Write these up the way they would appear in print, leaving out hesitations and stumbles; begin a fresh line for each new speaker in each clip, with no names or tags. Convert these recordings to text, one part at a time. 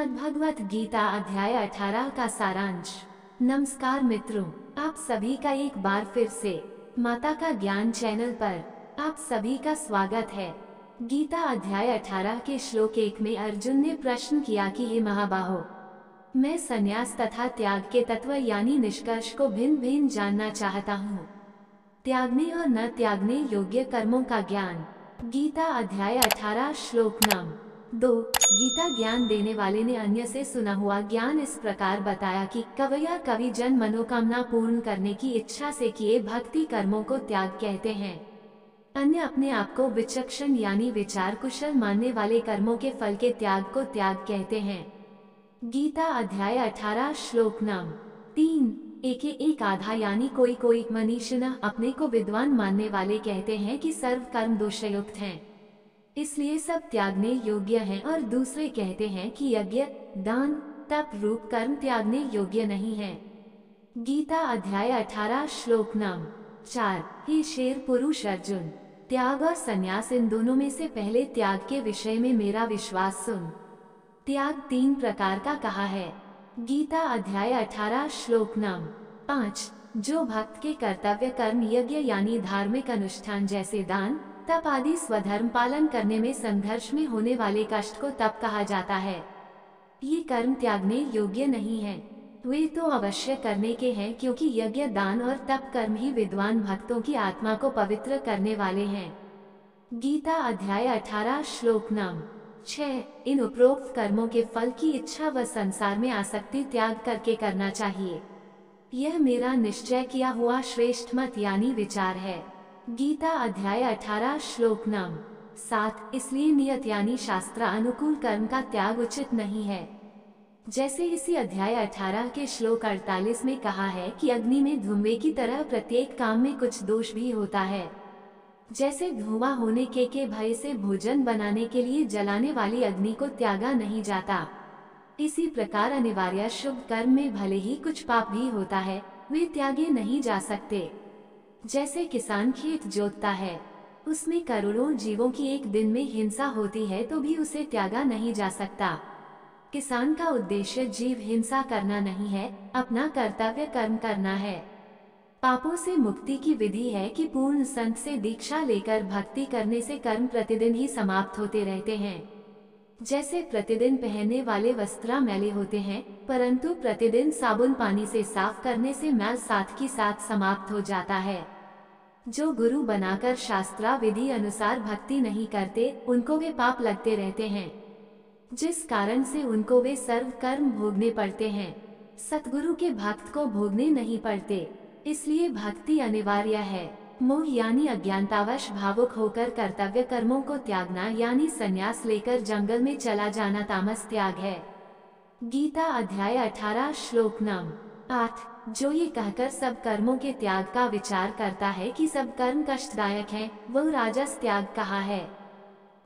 श्रीमद् भगवत गीता अध्याय 18 का सारांश। नमस्कार मित्रों, आप सभी का एक बार फिर से माता का ज्ञान चैनल पर आप सभी का स्वागत है। गीता अध्याय 18 के श्लोक 1 में अर्जुन ने प्रश्न किया कि हे महाबाहो, मैं संन्यास तथा त्याग के तत्व यानी निष्कर्ष को भिन्न भिन्न जानना चाहता हूँ। त्यागने और न त्यागने योग्य कर्मों का ज्ञान। गीता अध्याय 18 श्लोक नाम 2। गीता ज्ञान देने वाले ने अन्य से सुना हुआ ज्ञान इस प्रकार बताया कि कवया कवि जन मनोकामना पूर्ण करने की इच्छा से किए भक्ति कर्मों को त्याग कहते हैं। अन्य अपने आप को विचक्षण यानी विचार कुशल मानने वाले कर्मों के फल के त्याग को त्याग कहते हैं। गीता अध्याय 18 श्लोक नाम 3। एक आधा यानी कोई मनीषिणः अपने को विद्वान मानने वाले कहते हैं कि सर्व कर्म दोषयुक्त हैं, इसलिए सब त्यागने योग्य हैं, और दूसरे कहते हैं कि यज्ञ दान तप रूप कर्म त्यागने योग्य नहीं है। गीता अध्याय 18 श्लोक नाम 4। हे शेर पुरुष अर्जुन, त्याग और संन्यास इन दोनों में से पहले त्याग के विषय में मेरा विश्वास सुन। त्याग 3 प्रकार का कहा है। गीता अध्याय 18 श्लोक नाम 5। जो भक्त के कर्तव्य कर्म यज्ञ यानी धार्मिक अनुष्ठान जैसे दान तप आदि स्वधर्म पालन करने में संघर्ष में होने वाले कष्ट को तप कहा जाता है। ये कर्म त्यागने योग्य नहीं है, वे तो अवश्य करने के हैं, क्योंकि यज्ञ दान और तप कर्म ही विद्वान भक्तों की आत्मा को पवित्र करने वाले हैं। गीता अध्याय 18 श्लोक नाम 6। इन उपरोक्त कर्मों के फल की इच्छा व संसार में आसक्ति त्याग करके करना चाहिए। यह मेरा निश्चय किया हुआ श्रेष्ठ मत यानी विचार है। गीता अध्याय 18 श्लोक नाम 7। इसलिए नियत यानी शास्त्र अनुकूल कर्म का त्याग उचित नहीं है। जैसे इसी अध्याय 18 के श्लोक 48 में कहा है कि अग्नि में धुएं की तरह प्रत्येक काम में कुछ दोष भी होता है। जैसे धुआं होने के भय से भोजन बनाने के लिए जलाने वाली अग्नि को त्यागा नहीं जाता, इसी प्रकार अनिवार्य शुभ कर्म में भले ही कुछ पाप भी होता है, वे त्यागे नहीं जा सकते। जैसे किसान खेत जोतता है, उसमें करोड़ों जीवों की एक दिन में हिंसा होती है तो भी उसे त्यागा नहीं जा सकता। किसान का उद्देश्य जीव हिंसा करना नहीं है, अपना कर्तव्य कर्म करना है। पापों से मुक्ति की विधि है कि पूर्ण संत से दीक्षा लेकर भक्ति करने से कर्म प्रतिदिन ही समाप्त होते रहते हैं। जैसे प्रतिदिन पहनने वाले वस्त्र मैले होते हैं, परंतु प्रतिदिन साबुन पानी से साफ करने से मैल साथ की साथ समाप्त हो जाता है। जो गुरु बनाकर शास्त्रा विधि अनुसार भक्ति नहीं करते, उनको वे पाप लगते रहते हैं, जिस कारण से उनको वे सर्व कर्म भोगने पड़ते हैं। सतगुरु के भक्त को भोगने नहीं पड़ते, इसलिए भक्ति अनिवार्य है। मोह यानी अज्ञानतावश भावुक होकर कर्तव्य कर्मों को त्यागना यानी संन्यास लेकर जंगल में चला जाना तामस त्याग है। गीता अध्याय 18 श्लोक नाम 8। जो ये कहकर सब कर्मों के त्याग का विचार करता है कि सब कर्म कष्टदायक हैं, वह राजस त्याग कहा है।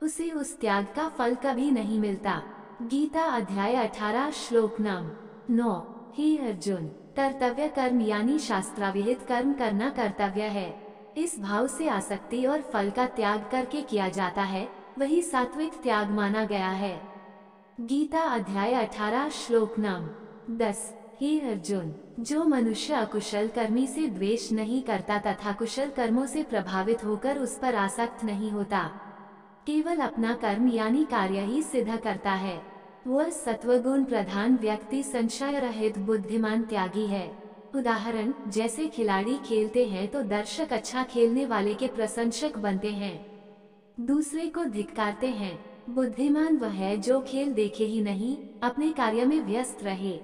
उसे उस त्याग का फल कभी नहीं मिलता। गीता अध्याय 18 श्लोक नाम 9। हे अर्जुन, कर्तव्य कर्म यानी शास्त्राविहित कर्म करना कर्तव्य है। इस भाव से आसक्ति और फल का त्याग करके किया जाता है, वही सात्विक त्याग माना गया है। गीता अध्याय 18 श्लोक नाम 10। हे अर्जुन, जो मनुष्य अकुशल कर्मी से द्वेष नहीं करता तथा कुशल कर्मों से प्रभावित होकर उस पर आसक्त नहीं होता, केवल अपना कर्म यानी कार्य ही सिद्ध करता है, वह सत्वगुण प्रधान व्यक्ति संशय रहित बुद्धिमान त्यागी है। उदाहरण, जैसे खिलाड़ी खेलते हैं तो दर्शक अच्छा खेलने वाले के प्रशंसक बनते हैं, दूसरे को धिक्कारते हैं। बुद्धिमान वह है जो खेल देखे ही नहीं, अपने कार्य में व्यस्त रहे।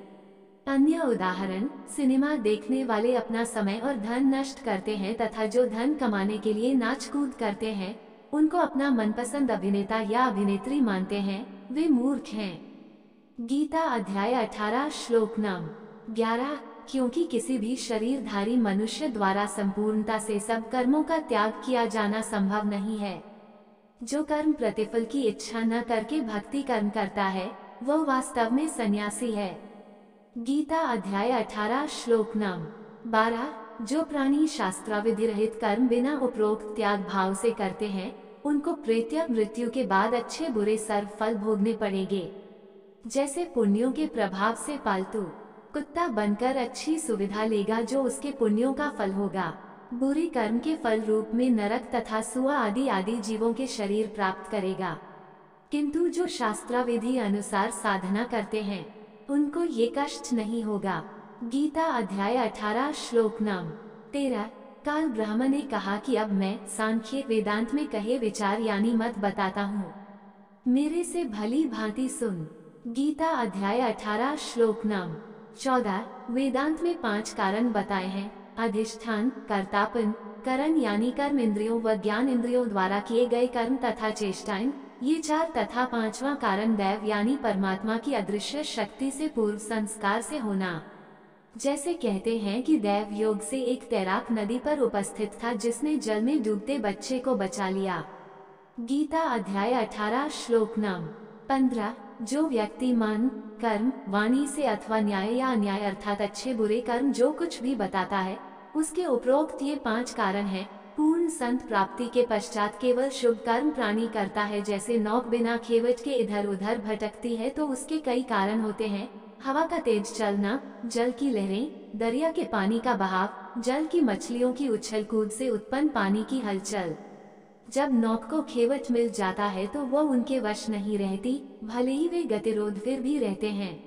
अन्य उदाहरण, सिनेमा देखने वाले अपना समय और धन नष्ट करते हैं तथा जो धन कमाने के लिए नाच कूद करते हैं, उनको अपना मनपसंद अभिनेता या अभिनेत्री मानते हैं, वे मूर्ख हैं। गीता अध्याय 18 श्लोक नाम 11। क्योंकि किसी भी शरीरधारी मनुष्य द्वारा संपूर्णता से सब कर्मों का त्याग किया जाना संभव नहीं है। जो कर्म प्रतिफल की इच्छा न करके भक्ति कर्म करता है, वह वास्तव में सन्यासी है। गीता अध्याय 18 श्लोक नाम 12। जो प्राणी शास्त्राविधि रहित कर्म बिना उपरोक्त त्याग भाव से करते हैं, उनको प्रेत्य मृत्यु के बाद अच्छे बुरे सर्व फल भोगने पड़ेंगे। जैसे पुण्यों के प्रभाव से पालतू कुत्ता बनकर अच्छी सुविधा लेगा जो उसके पुण्यों का फल होगा। बुरे कर्म के फल रूप में नरक तथा सुआ आदि आदि जीवों के शरीर प्राप्त करेगा। किंतु जो शास्त्राविधि अनुसार साधना करते हैं उनको ये कष्ट नहीं होगा। गीता अध्याय 18 श्लोक नाम 13। काल ब्रह्म ने कहा कि अब मैं सांख्य वेदांत में कहे विचार यानी मत बताता हूँ, मेरे से भली भांति सुन। गीता अध्याय 18 श्लोक नाम 14। वेदांत में 5 कारण बताए हैं। अधिष्ठान, कर्तापन, करण यानी कर्म इंद्रियों व ज्ञान इंद्रियों द्वारा किए गए कर्म तथा चेष्टाएं, ये 4 तथा 5वां कारण दैव यानी परमात्मा की अदृश्य शक्ति से पूर्व संस्कार से होना। जैसे कहते हैं कि दैव योग से एक तैराक नदी पर उपस्थित था जिसने जल में डूबते बच्चे को बचा लिया। गीता अध्याय 18 श्लोक नाम 15। जो व्यक्ति मन, कर्म, वाणी से अथवा न्याय या अन्याय अर्थात अच्छे बुरे कर्म जो कुछ भी बताता है उसके उपरोक्त ये 5 कारण हैं। पूर्ण संत प्राप्ति के पश्चात केवल शुभ कर्म प्राणी करता है। जैसे नौक बिना खेवट के इधर उधर भटकती है तो उसके कई कारण होते हैं। हवा का तेज चलना, जल की लहरें, दरिया के पानी का बहाव, जल की मछलियों की उछल कूद से उत्पन्न पानी की हलचल। जब नौक को खेवट मिल जाता है तो वो उनके वश नहीं रहती, भले ही वे गतिरोध फिर भी रहते हैं।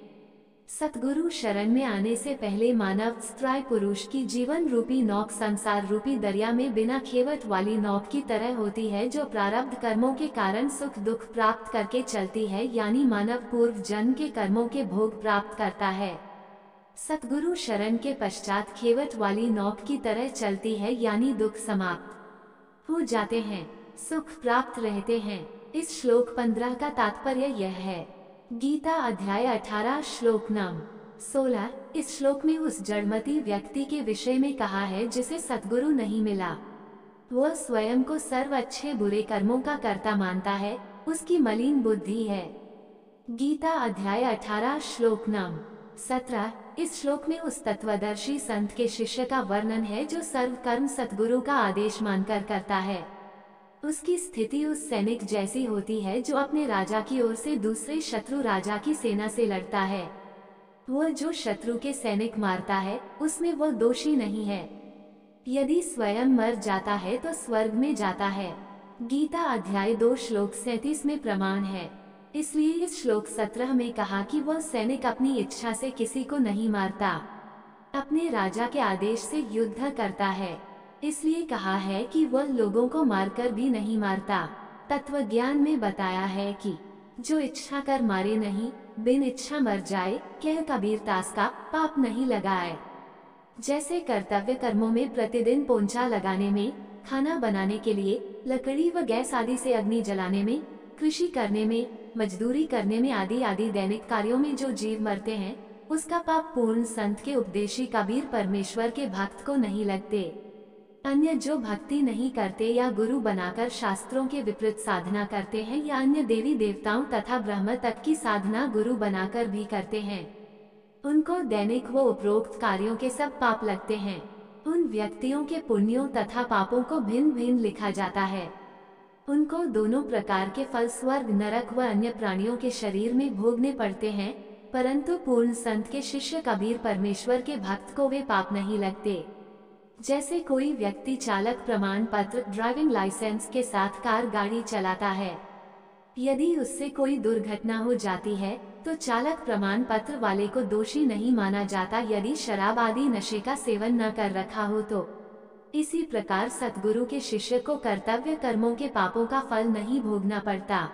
सतगुरु शरण में आने से पहले मानव स्त्री पुरुष की जीवन रूपी नौक संसार रूपी दरिया में बिना खेवट वाली नौक की तरह होती है जो प्रारब्ध कर्मों के कारण सुख दुख प्राप्त करके चलती है, यानी मानव पूर्व जन्म के कर्मों के भोग प्राप्त करता है। सतगुरु शरण के पश्चात खेवट वाली नौक की तरह चलती है, यानी दुख समाप्त हो जाते हैं, सुख प्राप्त रहते हैं। इस श्लोक 15 का तात्पर्य यह है। गीता अध्याय 18 श्लोक नाम 16। इस श्लोक में उस जड़मती व्यक्ति के विषय में कहा है जिसे सतगुरु नहीं मिला। वह स्वयं को सर्व अच्छे बुरे कर्मों का कर्ता मानता है, उसकी मलिन बुद्धि है। गीता अध्याय 18 श्लोक नाम 17। इस श्लोक में उस तत्वदर्शी संत के शिष्य का वर्णन है जो सर्व कर्म सतगुरु का आदेश मानकर करता है। उसकी स्थिति उस सैनिक जैसी होती है जो अपने राजा की ओर से दूसरे शत्रु राजा की सेना से लड़ता है। वह जो शत्रु के सैनिक मारता है उसमें वह दोषी नहीं है। यदि स्वयं मर जाता है तो स्वर्ग में जाता है। गीता अध्याय 2 श्लोक 37 में प्रमाण है। इसलिए इस श्लोक 17 में कहा कि वह सैनिक अपनी इच्छा से किसी को नहीं मारता, अपने राजा के आदेश से युद्ध करता है। इसलिए कहा है कि वह लोगों को मारकर भी नहीं मारता। तत्व ज्ञान में बताया है कि जो इच्छा कर मारे नहीं, बिन इच्छा मर जाए, कह कबीर दास का पाप नहीं लगाए। जैसे कर्तव्य कर्मों में प्रतिदिन पोंछा लगाने में, खाना बनाने के लिए लकड़ी व गैस आदि से अग्नि जलाने में, कृषि करने में, मजदूरी करने में आदि आदि दैनिक कार्यों में जो जीव मरते हैं उसका पाप पूर्ण संत के उपदेशी कबीर परमेश्वर के भक्त को नहीं लगते। अन्य जो भक्ति नहीं करते या गुरु बनाकर शास्त्रों के विपरीत साधना करते हैं या अन्य देवी देवताओं तथा ब्रह्म तक की साधना गुरु बनाकर भी करते हैं, उनको दैनिक व उपरोक्त कार्यों के सब पाप लगते हैं। उन व्यक्तियों के पुण्यों तथा पापों को भिन्न भिन्न लिखा जाता है। उनको दोनों प्रकार के फल स्वर्ग, नरक व अन्य प्राणियों के शरीर में भोगने पड़ते हैं, परंतु पूर्ण संत के शिष्य कबीर परमेश्वर के भक्त को वे पाप नहीं लगते। जैसे कोई व्यक्ति चालक प्रमाण पत्र ड्राइविंग लाइसेंस के साथ कार गाड़ी चलाता है, यदि उससे कोई दुर्घटना हो जाती है तो चालक प्रमाण पत्र वाले को दोषी नहीं माना जाता यदि शराब आदि नशे का सेवन न कर रखा हो तो। इसी प्रकार सतगुरु के शिष्य को कर्तव्य कर्मों के पापों का फल नहीं भोगना पड़ता।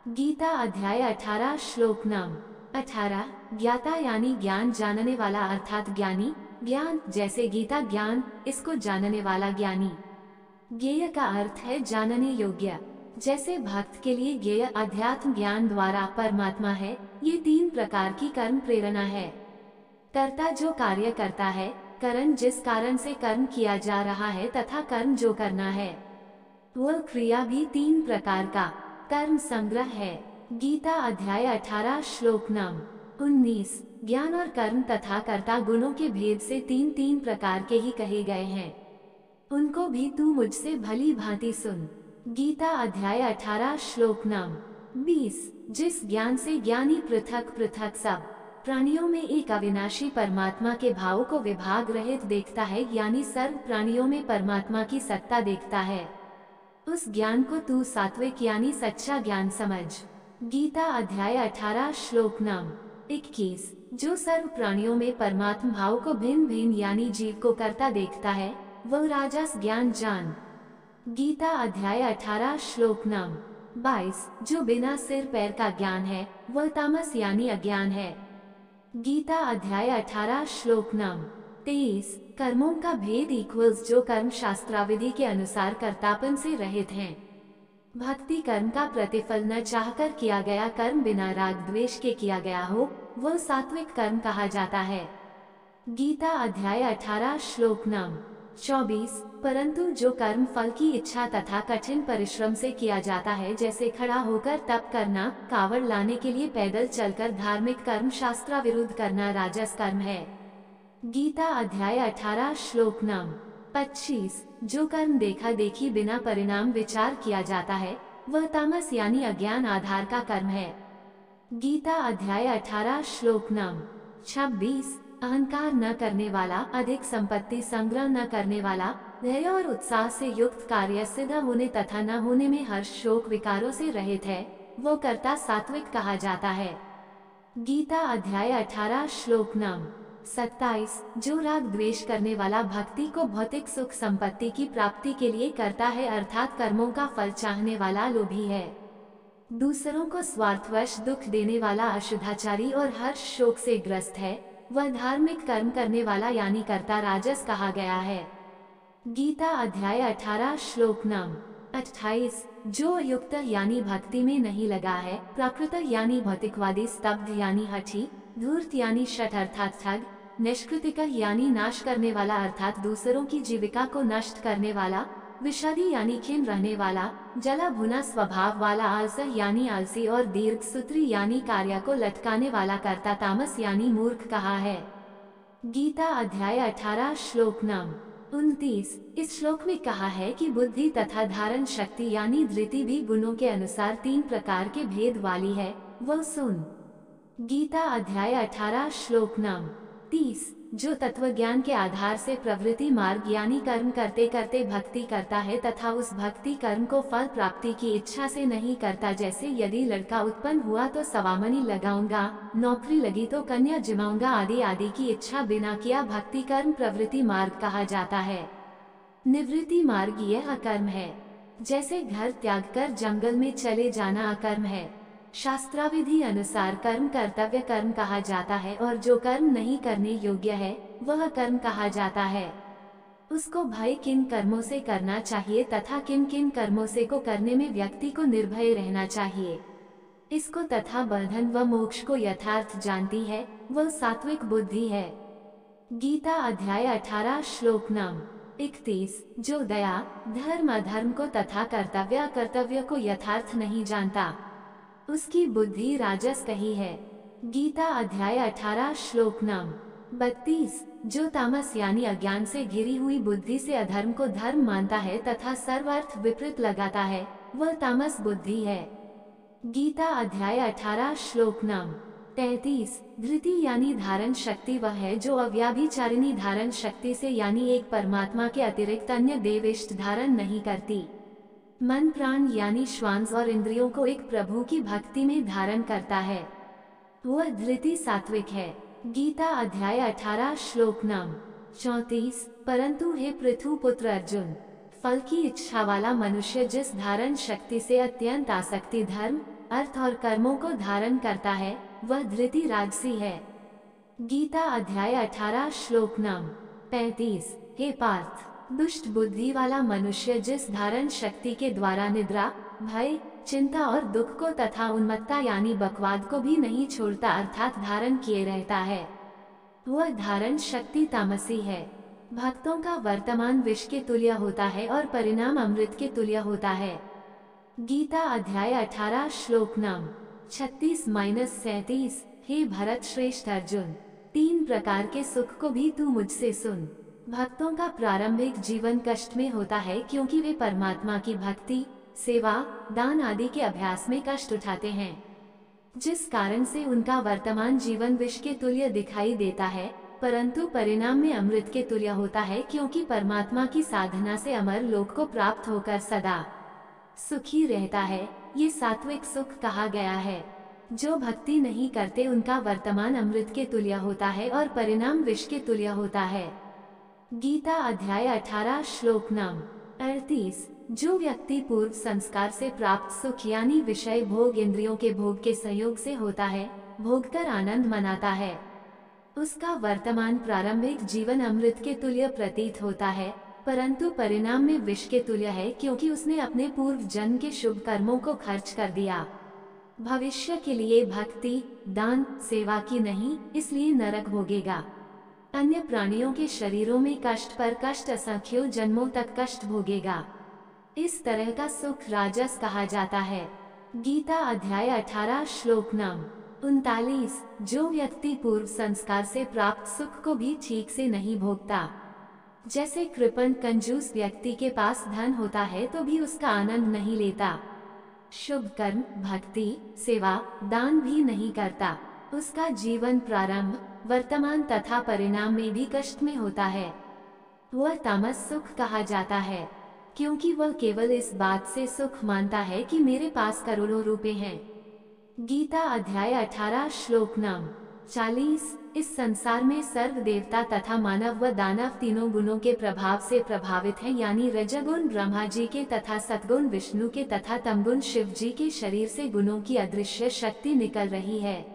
गीता अध्याय 18 श्लोक नाम 18। ज्ञाता यानी ज्ञान जानने वाला अर्थात ज्ञानी। ज्ञान जैसे गीता ज्ञान, इसको जानने वाला ज्ञानी। ज्ञेय का अर्थ है जानने योग्य। जैसे भक्त के लिए ज्ञेय अध्यात्म ज्ञान द्वारा परमात्मा है। ये 3 प्रकार की कर्म प्रेरणा है। कर्ता जो कार्य करता है, करण जिस कारण से कर्म किया जा रहा है तथा कर्म जो करना है, वह क्रिया भी 3 प्रकार का कर्म संग्रह है। गीता अध्याय 18 श्लोक नाम 19। ज्ञान और कर्म तथा कर्ता गुणों के भेद से 3 प्रकार के ही कहे गए हैं, उनको भी तू मुझसे भली भांति सुन। गीता अध्याय 18 श्लोक नाम 20। जिस ज्ञान से ज्ञानी पृथक पृथक सब प्राणियों में एक अविनाशी परमात्मा के भाव को विभाग रहित देखता है, यानी सर्व प्राणियों में परमात्मा की सत्ता देखता है, उस ज्ञान को तू सात्विक यानी सच्चा ज्ञान समझ। गीता अध्याय 18 श्लोक नम 21। जो सर्व प्राणियों में परमात्मा भाव को भिन्न भिन्न यानी जीव को करता देखता है, वह राजस ज्ञान जान। गीता अध्याय 18 श्लोक नम 22। जो बिना सिर पैर का ज्ञान है, वह तामस यानी अज्ञान है। गीता अध्याय 18 श्लोक नम 23। कर्मों का भेद इक्वल्स जो कर्म शास्त्राविधि के अनुसार कर्तापन से रहित हैं। भक्ति कर्म का प्रतिफल न चाहकर किया गया कर्म बिना राग द्वेष के किया गया हो, वह सात्विक कर्म कहा जाता है। गीता अध्याय 18 श्लोक नम 24। परंतु जो कर्म फल की इच्छा तथा कठिन परिश्रम से किया जाता है, जैसे खड़ा होकर तप करना, कावड़ लाने के लिए पैदल चलकर धार्मिक कर्म शास्त्रा विरुद्ध करना राजस कर्म है। गीता अध्याय 18 श्लोक नम 25। जो कर्म देखा देखी बिना परिणाम विचार किया जाता है, वह तामस यानी अज्ञान आधार का कर्म है। गीता अध्याय 18 श्लोक नम 26। अहंकार न करने वाला, अधिक संपत्ति संग्रह न करने वाला, धैर्य और उत्साह से युक्त कार्य सिद्ध होने तथा न होने में हर्ष शोक विकारों से रहित है, वो कर्ता सात्विक कहा जाता है। गीता अध्याय 18 श्लोक नम 27। जो राग द्वेष करने वाला भक्ति को भौतिक सुख संपत्ति की प्राप्ति के लिए करता है, अर्थात कर्मों का फल चाहने वाला लोभी है। दूसरों को स्वार्थवश दुख देने वाला अशुद्धाचारी और हर्ष शोक से ग्रस्त है, वह धार्मिक कर्म करने वाला यानी कर्ता राजस कहा गया है। गीता अध्याय 18 श्लोक नम 28। जो युक्त यानी भक्ति में नहीं लगा है, प्राकृत यानी भौतिकवादी, स्तब्ध यानी हठी, धूर्त यानी शठ अर्थात ठग, निष्कृतिक यानी नाश करने वाला अर्थात दूसरों की जीविका को नष्ट करने वाला, विषादी यानी खिन्न रहने वाला, जला भुना स्वभाव वाला, आलस यानी आलसी और दीर्घ सूत्री यानी कार्य को लटकाने वाला कर्ता तामस यानी मूर्ख कहा है। गीता अध्याय 18 श्लोक नम 29। इस श्लोक में कहा है कि बुद्धि तथा धारण शक्ति यानी धृति भी गुणों के अनुसार 3 प्रकार के भेद वाली है, वह सुन। गीता अध्याय 18 श्लोक नम 30। जो तत्व ज्ञान के आधार से प्रवृत्ति मार्ग यानी कर्म करते करते भक्ति करता है तथा उस भक्ति कर्म को फल प्राप्ति की इच्छा से नहीं करता, जैसे यदि लड़का उत्पन्न हुआ तो सवामनी लगाऊंगा, नौकरी लगी तो कन्या जमाऊंगा आदि आदि की इच्छा बिना किया भक्ति कर्म प्रवृत्ति मार्ग कहा जाता है। निवृत्ति मार्ग यह अकर्म है, जैसे घर त्याग कर जंगल में चले जाना अकर्म है। शास्त्राविधि अनुसार कर्म कर्तव्य कर्म कहा जाता है और जो कर्म नहीं करने योग्य है, वह कर्म कहा जाता है। उसको भय किन कर्मों से करना चाहिए तथा किन किन कर्मों से को करने में व्यक्ति को निर्भय रहना चाहिए, इसको तथा बंधन व मोक्ष को यथार्थ जानती है, वह सात्विक बुद्धि है। गीता अध्याय 18 श्लोक नम 31। जो दया, धर्म अधर्म को तथा कर्तव्य अकर्तव्य को यथार्थ नहीं जानता, उसकी बुद्धि राजस कही है। गीता अध्याय 18 श्लोक नम 32। जो तामस यानी अज्ञान से घिरी हुई बुद्धि से अधर्म को धर्म मानता है तथा सर्वार्थ विपरीत लगाता है, वह तामस बुद्धि है। गीता अध्याय 18 श्लोक नम 33। धृति यानी धारण शक्ति वह है जो अव्याभिचारिणी धारण शक्ति से यानी एक परमात्मा के अतिरिक्त अन्य देव इष्ट धारण नहीं करती। मन प्राण यानी श्वास और इंद्रियों को एक प्रभु की भक्ति में धारण करता है, वह धृति सात्विक है। गीता अध्याय 18 श्लोक नम 34। परंतु हे पृथु पुत्र अर्जुन, फल की इच्छा वाला मनुष्य जिस धारण शक्ति से अत्यंत आसक्ति धर्म अर्थ और कर्मों को धारण करता है, वह धृति राजसी है। गीता अध्याय 18 श्लोक नम 35। हे पार्थ, दुष्ट बुद्धि वाला मनुष्य जिस धारण शक्ति के द्वारा निद्रा, भय, चिंता और दुख को तथा उन्मत्तता यानी बकवाद को भी नहीं छोड़ता अर्थात धारण किए रहता है, वह धारण शक्ति तामसी है। भक्तों का वर्तमान विष के तुल्य होता है और परिणाम अमृत के तुल्य होता है। गीता अध्याय 18 श्लोक नम 36-37। हे भरत श्रेष्ठ अर्जुन, 3 प्रकार के सुख को भी तू मुझसे सुन। भक्तों का प्रारंभिक जीवन कष्ट में होता है क्योंकि वे परमात्मा की भक्ति, सेवा, दान आदि के अभ्यास में कष्ट उठाते हैं। जिस कारण से उनका वर्तमान जीवन विष के तुल्य दिखाई देता है, परंतु परिणाम में अमृत के तुल्य होता है, क्योंकि परमात्मा की साधना से अमर लोक को प्राप्त होकर सदा सुखी रहता है। ये सात्विक सुख कहा गया है। जो भक्ति नहीं करते उनका वर्तमान अमृत के तुल्य होता है और परिणाम विष के तुल्य होता है। गीता अध्याय 18 श्लोक नम 38। जो व्यक्ति पूर्व संस्कार से प्राप्त सुख यानी विषय भोग इंद्रियों के भोग के सहयोग से होता है, भोग कर आनंद मनाता है, उसका वर्तमान प्रारंभिक जीवन अमृत के तुल्य प्रतीत होता है, परंतु परिणाम में विष के तुल्य है, क्योंकि उसने अपने पूर्व जन्म के शुभ कर्मों को खर्च कर दिया। भविष्य के लिए भक्ति, दान, सेवा की नहीं, इसलिए नरक भोगेगा। अन्य प्राणियों के शरीरों में कष्ट पर कष्ट असंख्यों जन्मों तक कष्ट भोगेगा। इस तरह का सुख राजस कहा जाता है। गीता अध्याय 18 श्लोक नम 39। जो व्यक्ति पूर्व संस्कार से प्राप्त सुख को भी ठीक से नहीं भोगता, जैसे कृपण कंजूस व्यक्ति के पास धन होता है तो भी उसका आनंद नहीं लेता, शुभ कर्म, भक्ति, सेवा, दान भी नहीं करता, उसका जीवन प्रारंभ, वर्तमान तथा परिणाम में भी कष्ट में होता है, वह तामस सुख कहा जाता है, क्योंकि वह केवल इस बात से सुख मानता है कि मेरे पास करोड़ों रुपए हैं। गीता अध्याय 18 श्लोक नम 40। इस संसार में सर्व देवता तथा मानव व दानव तीनों गुणों के प्रभाव से प्रभावित हैं, यानी रजगुण ब्रह्मा जी के तथा सतगुण विष्णु के तथा तमगुण शिव जी के शरीर से गुणों की अदृश्य शक्ति निकल रही है।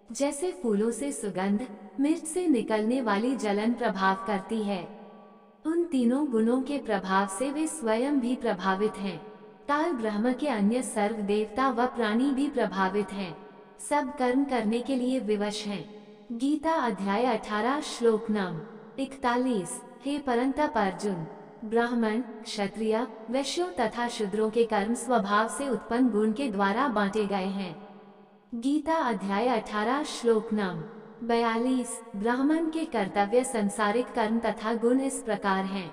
जैसे फूलों से सुगंध, मिर्च से निकलने वाली जलन प्रभाव करती है, उन तीनों गुणों के प्रभाव से वे स्वयं भी प्रभावित हैं। काल ब्रह्म के अन्य सर्व देवता व प्राणी भी प्रभावित हैं, सब कर्म करने के लिए विवश हैं। गीता अध्याय 18 श्लोक नम 41। हे परंतप अर्जुन, ब्राह्मण, क्षत्रिय, वैश्यों तथा शूद्रों के कर्म स्वभाव से उत्पन्न गुण के द्वारा बांटे गए हैं। गीता अध्याय 18 श्लोक नम 42। ब्राह्मण के कर्तव्य संसारिक कर्म तथा गुण इस प्रकार हैं।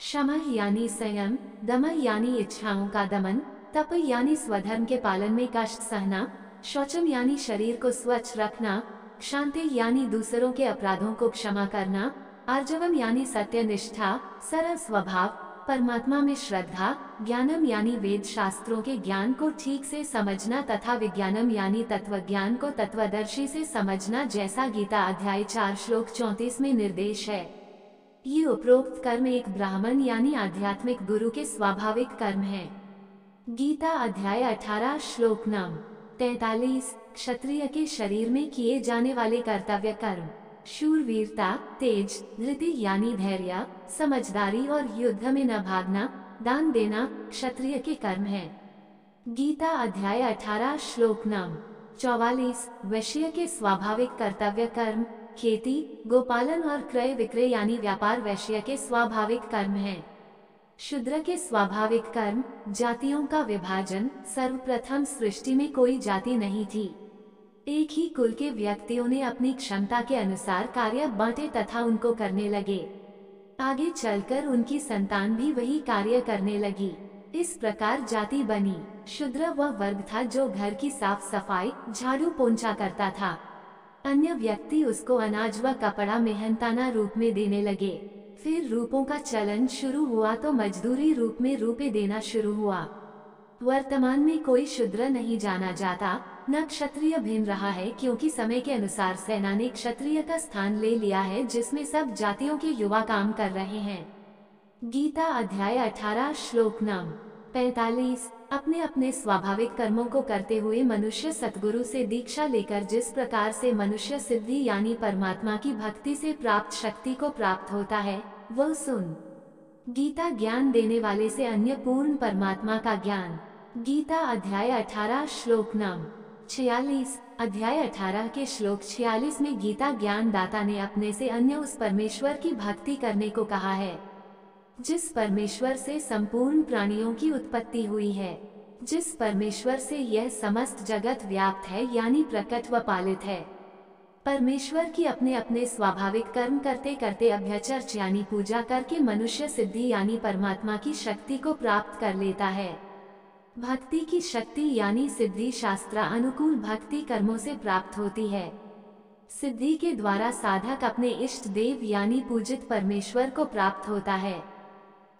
शमः यानी संयम, दमः यानी इच्छाओं का दमन, तप यानी स्वधर्म के पालन में कष्ट सहना, शौचम यानी शरीर को स्वच्छ रखना, क्षांति यानी दूसरों के अपराधों को क्षमा करना, आर्जवम यानी सत्यनिष्ठा, सरल स्वभाव, परमात्मा में श्रद्धा, ज्ञानम यानी वेद शास्त्रों के ज्ञान को ठीक से समझना तथा विज्ञानम यानी तत्व ज्ञान को तत्वदर्शी से समझना, जैसा गीता अध्याय 4 श्लोक 34 में निर्देश है। ये उपरोक्त कर्म एक ब्राह्मण यानी आध्यात्मिक गुरु के स्वाभाविक कर्म हैं। गीता अध्याय 18 श्लोक नम 43। क्षत्रिय के शरीर में किए जाने वाले कर्तव्य कर्म शूरवीरता, तेज, धृति यानी धैर्य, समझदारी और युद्ध में न भागना, दान देना क्षत्रिय के कर्म हैं। गीता अध्याय 18 श्लोक नम 44। वैश्य के स्वाभाविक कर्तव्य कर्म खेती, गोपालन और क्रय विक्रय यानी व्यापार वैश्य के स्वाभाविक कर्म हैं। शूद्र के स्वाभाविक कर्म जातियों का विभाजन। सर्वप्रथम सृष्टि में कोई जाति नहीं थी, एक ही कुल के व्यक्तियों ने अपनी क्षमता के अनुसार कार्य बांटे तथा उनको करने लगे। आगे चलकर उनकी संतान भी वही कार्य करने लगी। इस प्रकार जाति बनी। शूद्र वह वर्ग था जो घर की साफ सफाई, झाड़ू पोंछा करता था। अन्य व्यक्ति उसको अनाज व कपड़ा मेहनताना रूप में देने लगे। फिर रूपों का चलन शुरू हुआ तो मजदूरी रूप में रुपए देना शुरू हुआ। वर्तमान में कोई शूद्र नहीं जाना जाता, न क्षत्रिय भिन्न रहा है, क्योंकि समय के अनुसार सेना ने क्षत्रिय का स्थान ले लिया है, जिसमें सब जातियों के युवा काम कर रहे हैं। गीता अध्याय 18 श्लोक नम 45। अपने अपने स्वाभाविक कर्मों को करते हुए मनुष्य सतगुरु से दीक्षा लेकर जिस प्रकार से मनुष्य सिद्धि यानी परमात्मा की भक्ति से प्राप्त शक्ति को प्राप्त होता है, वह सुन। गीता ज्ञान देने वाले से अन्य पूर्ण परमात्मा का ज्ञान। गीता अध्याय 18 श्लोक नम 46। अध्याय 18 के श्लोक 46 में गीता ज्ञान दाता ने अपने से अन्य उस परमेश्वर की भक्ति करने को कहा है, जिस परमेश्वर से संपूर्ण प्राणियों की उत्पत्ति हुई है, जिस परमेश्वर से यह समस्त जगत व्याप्त है यानी प्रकट व पालित है। परमेश्वर की अपने अपने स्वाभाविक कर्म करते करते अभ्यचर्च यानी पूजा करके मनुष्य सिद्धि यानी परमात्मा की शक्ति को प्राप्त कर लेता है। भक्ति की शक्ति यानी सिद्धि शास्त्र अनुकूल भक्ति कर्मों से प्राप्त होती है। सिद्धि के द्वारा साधक अपने इष्ट देव यानी पूजित परमेश्वर को प्राप्त होता है।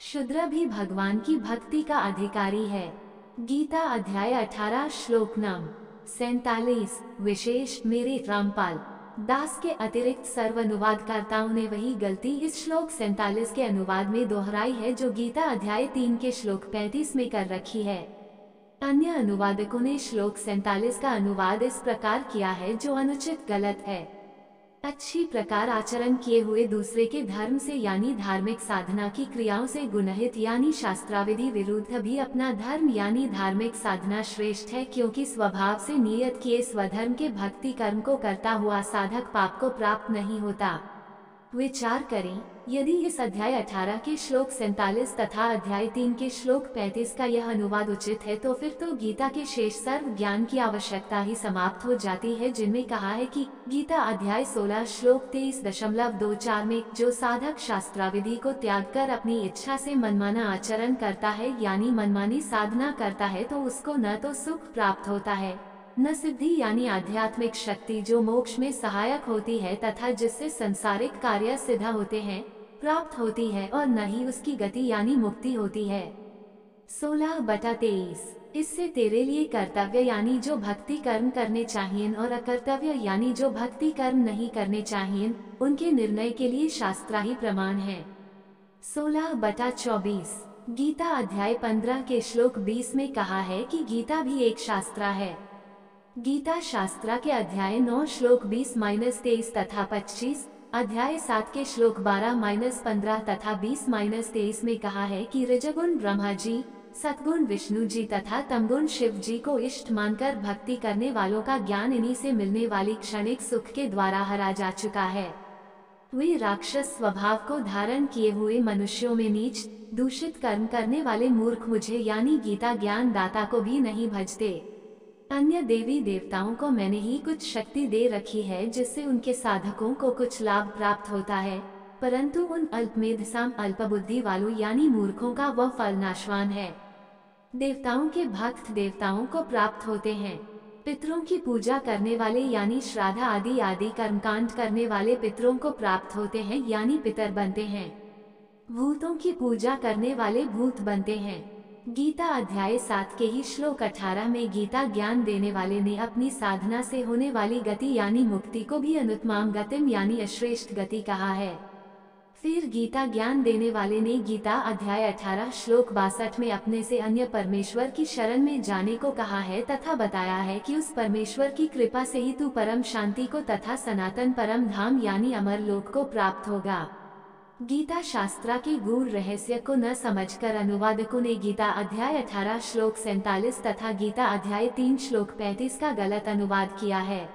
शूद्र भी भगवान की भक्ति का अधिकारी है। गीता अध्याय 18 श्लोक नम 47। विशेष मेरे रामपाल दास के अतिरिक्त सर्व अनुवादकर्ताओं ने वही गलती इस श्लोक 47 के अनुवाद में दोहराई है जो गीता अध्याय 3 के श्लोक 35 में कर रखी है। अन्य अनुवादकों ने श्लोक 47 का अनुवाद इस प्रकार किया है जो अनुचित गलत है। अच्छी प्रकार आचरण किए हुए दूसरे के धर्म से यानी धार्मिक साधना की क्रियाओं से गुणहित यानी शास्त्राविधि विरुद्ध भी अपना धर्म यानी धार्मिक साधना श्रेष्ठ है, क्योंकि स्वभाव से नियत किए स्वधर्म के भक्ति कर्म को करता हुआ साधक पाप को प्राप्त नहीं होता। विचार करें, यदि इस अध्याय 18 के श्लोक 47 तथा अध्याय 3 के श्लोक 35 का यह अनुवाद उचित है तो फिर तो गीता के शेष सर्व ज्ञान की आवश्यकता ही समाप्त हो जाती है, जिनमें कहा है कि गीता अध्याय 16 श्लोक 23.24 में जो साधक शास्त्राविधि को त्याग कर अपनी इच्छा से मनमाना आचरण करता है यानी मनमानी साधना करता है तो उसको न तो सुख प्राप्त होता है न सिद्धि यानी आध्यात्मिक शक्ति जो मोक्ष में सहायक होती है तथा जिससे संसारिक कार्य सिद्ध होते हैं प्राप्त होती है, और न ही उसकी गति यानी मुक्ति होती है। 16/23 इससे तेरे लिए कर्तव्य यानी जो भक्ति कर्म करने चाहिए और अकर्तव्य यानी जो भक्ति कर्म नहीं करने चाहिए उनके निर्णय के लिए शास्त्र ही प्रमाण है। 16/24 गीता अध्याय 15 के श्लोक 20 में कहा है कि गीता भी एक शास्त्र है। गीता शास्त्र के अध्याय 9 श्लोक 20-23 तथा 25, अध्याय 7 के श्लोक 12-15 तथा 20-23 में कहा है कि रजगुण ब्रह्मा जी, सतगुण विष्णु जी तथा तमगुण शिव जी को इष्ट मानकर भक्ति करने वालों का ज्ञान इन्हीं से मिलने वाली क्षणिक सुख के द्वारा हरा जा चुका है। वे राक्षस स्वभाव को धारण किए हुए मनुष्यों में नीच दूषित कर्म करने वाले मूर्ख मुझे यानी गीता ज्ञान दाता को भी नहीं भजते। अन्य देवी देवताओं को मैंने ही कुछ शक्ति दे रखी है जिससे उनके साधकों को कुछ लाभ प्राप्त होता है, परंतु उन अल्पमेधसाम अल्पबुद्धि वालों यानी मूर्खों का वह फल नाशवान है। देवताओं के भक्त देवताओं को प्राप्त होते हैं। पितरों की पूजा करने वाले यानी श्राद्ध आदि कर्मकांड करने वाले पितरों को प्राप्त होते हैं यानी पितर बनते हैं। भूतों की पूजा करने वाले भूत बनते हैं। गीता अध्याय 7 के ही श्लोक 18 में गीता ज्ञान देने वाले ने अपनी साधना से होने वाली गति यानी मुक्ति को भी अनुत्तमाम गतिम यानी अश्रेष्ठ गति कहा है। फिर गीता ज्ञान देने वाले ने गीता अध्याय 18 श्लोक 62 में अपने से अन्य परमेश्वर की शरण में जाने को कहा है तथा बताया है कि उस परमेश्वर की कृपा से ही तू परम शांति को तथा सनातन परम धाम यानी अमर लोक को प्राप्त होगा। गीता शास्त्र के गूढ़ रहस्य को न समझकर अनुवादकों ने गीता अध्याय 18 श्लोक 47 तथा गीता अध्याय 3 श्लोक 35 का गलत अनुवाद किया है।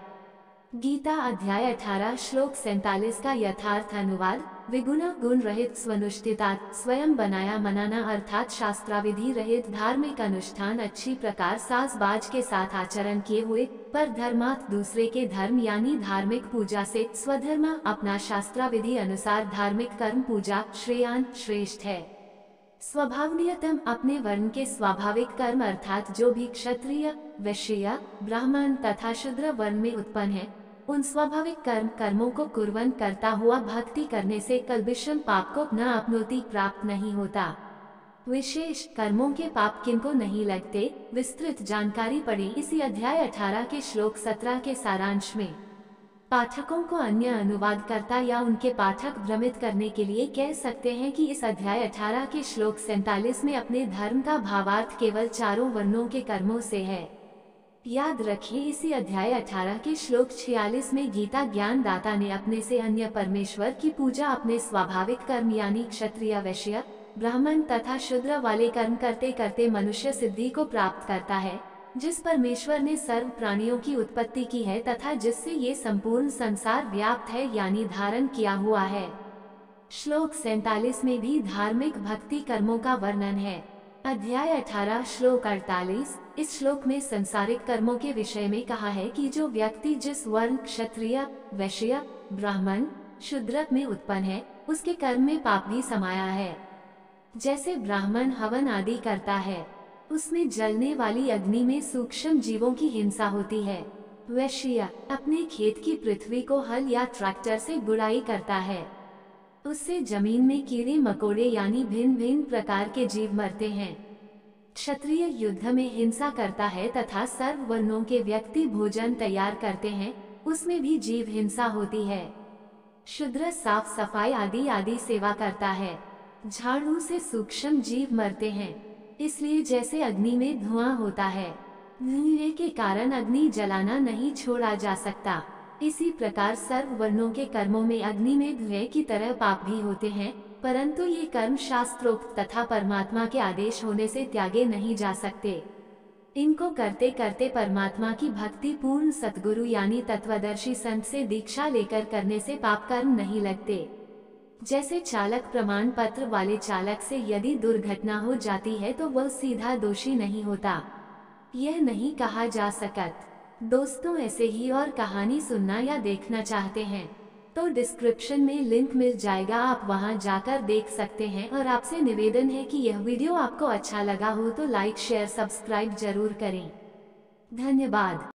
गीता अध्याय 18 श्लोक 47 का यथार्थ अनुवाद विगुण गुण रहित स्वनुष्ठिता स्वयं बनाया मनाना अर्थात शास्त्राविधि रहित धार्मिक अनुष्ठान अच्छी प्रकार साज-बाज के साथ आचरण किए हुए पर धर्मार्थ दूसरे के धर्म यानी धार्मिक पूजा से स्वधर्म अपना शास्त्राविधि अनुसार धार्मिक कर्म पूजा श्रेयान श्रेष्ठ है। स्वभाव नियतम अपने वर्ण के स्वाभाविक कर्म अर्थात जो भी क्षत्रिय वैश्य ब्राह्मण तथा शूद्र वर्ण में उत्पन्न है उन स्वाभाविक कर्मों को कुर्वन् करता हुआ भक्ति करने से कल्बिषम पाप को न अपनोति प्राप्त नहीं होता। विशेष कर्मों के पाप किनको नहीं लगते, विस्तृत जानकारी पढ़ी इसी अध्याय 18 के श्लोक 17 के सारांश में। पाठकों को अन्य अनुवादकर्ता या उनके पाठक भ्रमित करने के लिए कह सकते हैं कि इस अध्याय 18 के श्लोक 47 में अपने धर्म का भावार्थ केवल चारों वर्णों के कर्मों से है। याद रखिए इसी अध्याय 18 के श्लोक 46 में गीता ज्ञान दाता ने अपने से अन्य परमेश्वर की पूजा अपने स्वाभाविक कर्म यानी क्षत्रिय वैश्य ब्राह्मण तथा शूद्र वाले कर्म करते करते मनुष्य सिद्धि को प्राप्त करता है, जिस परमेश्वर ने सर्व प्राणियों की उत्पत्ति की है तथा जिससे ये संपूर्ण संसार व्याप्त है यानी धारण किया हुआ है। श्लोक 47 में भी धार्मिक भक्ति कर्मों का वर्णन है। अध्याय 18 श्लोक 48 इस श्लोक में संसारिक कर्मों के विषय में कहा है कि जो व्यक्ति जिस वर्ण क्षत्रिय वैश्य ब्राह्मण शूद्र में उत्पन्न है उसके कर्म में पाप भी समाया है। जैसे ब्राह्मण हवन आदि करता है उसमें जलने वाली अग्नि में सूक्ष्म जीवों की हिंसा होती है। वैश्य अपने खेत की पृथ्वी को हल या ट्रैक्टर से गुड़ाई करता है। उससे जमीन में कीड़े मकोड़े यानी भिन्न भिन्न प्रकार के जीव मरते हैं। क्षत्रिय युद्ध में हिंसा करता है तथा सर्व वर्णों के व्यक्ति भोजन तैयार करते हैं, उसमें भी जीव हिंसा होती है। शूद्र साफ सफाई आदि आदि सेवा करता है। झाड़ू से सूक्ष्म जीव मरते हैं, इसलिए जैसे अग्नि में धुआं होता है, धुएं के कारण अग्नि जलाना नहीं छोड़ा जा सकता, इसी प्रकार सर्व वर्णों के कर्मों में अग्नि में धुएं की तरह पाप भी होते हैं, परंतु ये कर्म शास्त्रोक्त तथा परमात्मा के आदेश होने से त्यागे नहीं जा सकते। इनको करते करते परमात्मा की भक्ति पूर्ण सतगुरु यानी तत्वदर्शी संत से दीक्षा लेकर करने से पाप कर्म नहीं लगते। जैसे चालक प्रमाण पत्र वाले चालक से यदि दुर्घटना हो जाती है तो वह सीधा दोषी नहीं होता, यह नहीं कहा जा सकता। दोस्तों, ऐसे ही और कहानी सुनना या देखना चाहते हैं तो डिस्क्रिप्शन में लिंक मिल जाएगा, आप वहां जाकर देख सकते हैं। और आपसे निवेदन है कि यह वीडियो आपको अच्छा लगा हो तो लाइक शेयर सब्सक्राइब जरूर करें। धन्यवाद।